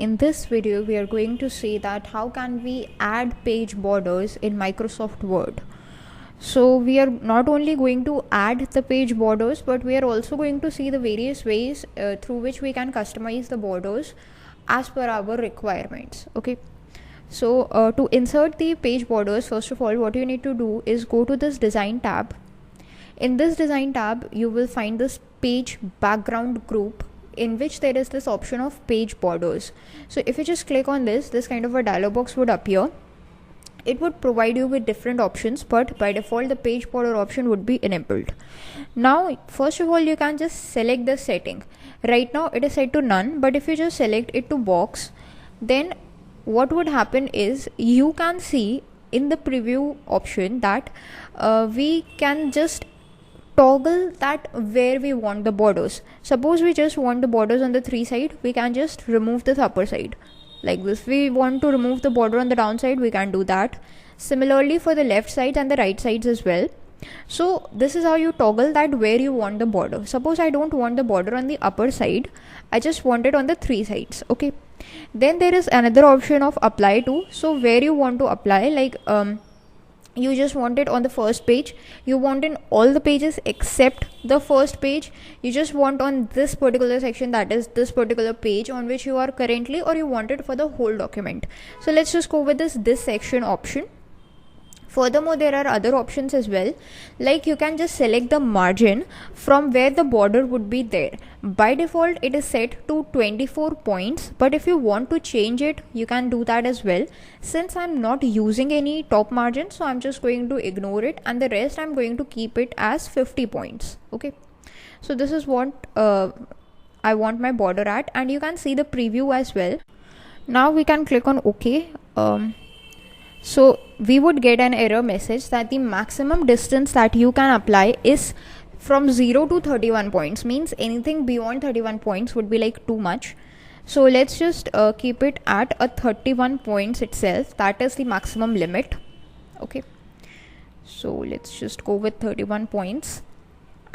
in this video we are going to see that how can we add page borders in Microsoft Word. So we are not only going to add the page borders, but we are also going to see the various ways through which we can customize the borders as per our requirements. Okay, so to insert the page borders, first of all what you need to do is go to this design tab. In this design tab you will find this page background group, in which there is this option of page borders. So if you just click on this kind of a dialog box would appear. It would provide you with different options, but by default the page border option would be enabled. Now first of all you can just select the setting. Right now it is set to none, but if you just select it to box, then what would happen is you can see in the preview option that we can just toggle that where we want the borders. Suppose we just want the borders on the 3 side, we can just remove this upper side like this. We want to remove the border on the downside, we can do that. Similarly for the left side and the right sides as well. So this is how you toggle that where you want the border. Suppose I don't want the border on the upper side, I just want it on the 3 sides. Okay, then there is another option of apply to. So where you want to apply, like you just want it on the first page, you want in all the pages except the first page, you just want on this particular section, that is this particular page on which you are currently, or you want it for the whole document. So let's just go with this section option. Furthermore, there are other options as well, like you can just select the margin from where the border would be there. By default it is set to 24 points, but if you want to change it you can do that as well. Since I'm not using any top margin, so I'm just going to ignore it, and the rest I'm going to keep it as 50 points. Okay, so this is what I want my border at, and you can see the preview as well. Now we can click on OK. So we would get an error message that the maximum distance that you can apply is from 0 to 31 points, means anything beyond 31 points would be like too much. So let's just keep it at a 31 points itself, that is the maximum limit. Okay, so let's just go with 31 points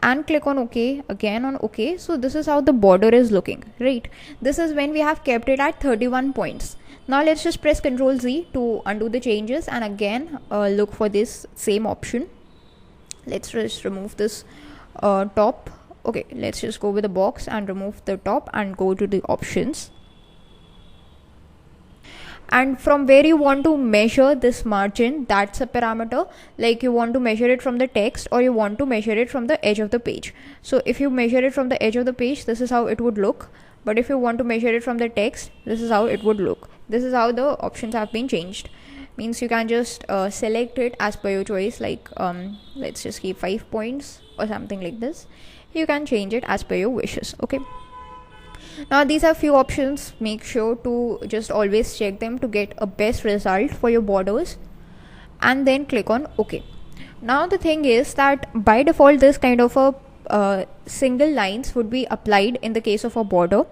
and click on OK, again on OK. So this is how the border is looking, right? This is when we have kept it at 31 points. Now let's just press Ctrl Z to undo the changes, and again look for this same option. Let's just remove this top. Okay, let's just go with the box and remove the top and go to the options. And from where you want to measure this margin, that's a parameter, like you want to measure it from the text or you want to measure it from the edge of the page. So if you measure it from the edge of the page, this is how it would look, but if you want to measure it from the text, this is how it would look. This is how the options have been changed. Means you can just select it as per your choice, like let's just keep 5 points or something like this. You can change it as per your wishes. Okay, now these are few options, make sure to just always check them to get a best result for your borders, and then click on OK. Now the thing is that by default this kind of a single lines would be applied in the case of a border,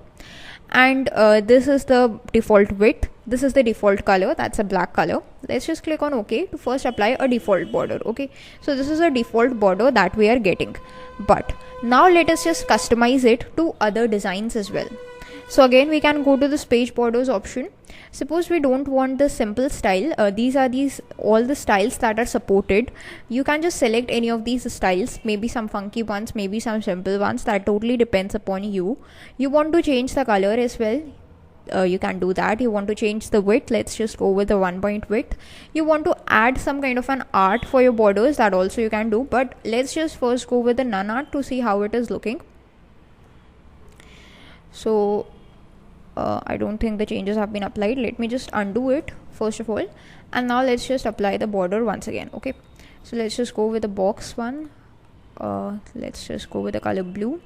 and this is the default width, this is the default color, that's a black color. Let's just click on OK to first apply a default border. Okay, so this is a default border that we are getting, but now let us just customize it to other designs as well. So again we can go to this page borders option. Suppose we don't want the simple style, these are all the styles that are supported. You can just select any of these styles, maybe some funky ones, maybe some simple ones, that totally depends upon you. You want to change the color as well, you can do that. You want to change the width, let's just go with the 1 point width. You want to add some kind of an art for your borders, that also you can do, but let's just first go with the none art to see how it is looking. So I don't think the changes have been applied. Let me just undo it first of all, and now let's just apply the border once again. Okay, so let's just go with the box one. Let's just go with the color blue.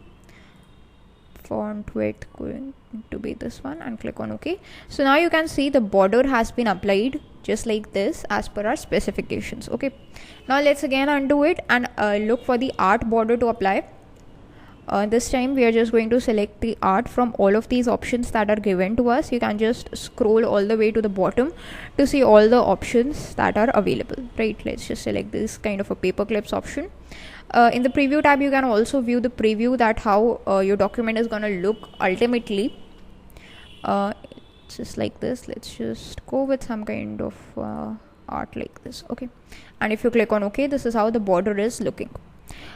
Font width going to be this one, and click on OK. So now you can see the border has been applied just like this as per our specifications. Okay, now let's again undo it and look for the art border to apply. This time we are just going to select the art from all of these options that are given to us. You can just scroll all the way to the bottom to see all the options that are available, right? Let's just select this kind of a paper clips option. In the preview tab you can also view the preview, that how your document is going to look ultimately. just like this. Let's just go with some kind of art like this. Okay, and if you click on OK, this is how the border is looking.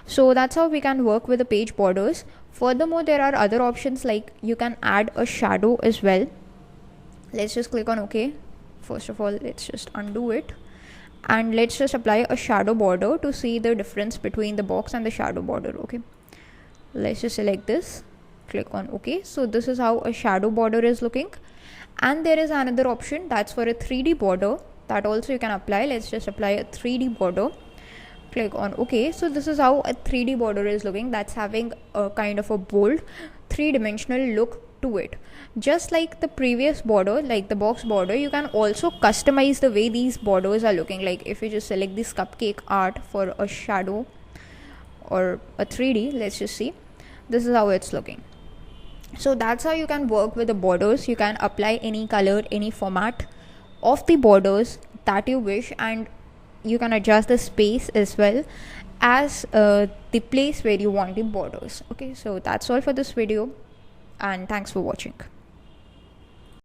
So that's how we can work with the page borders. Furthermore, there are other options, like you can add a shadow as well. Let's just click on OK. First of all, let's just undo it, and let's just apply a shadow border to see the difference between the box and the shadow border. Okay, let's just select this, click on OK. So this is how a shadow border is looking. And there is another option, that's for a 3D border, that also you can apply. Let's just apply a 3D border, click on OK. So this is how a 3D border is looking. That's having a kind of a bold 3-dimensional look to it. Just like the previous border, like the box border, you can also customize the way these borders are looking. Like if you just select this cupcake art for a shadow or a 3D, let's just see, this is how it's looking. So that's how you can work with the borders. You can apply any color, any format of the borders that you wish, and you can adjust the space as well as the place where you want the borders. Okay, so that's all for this video, and thanks for watching.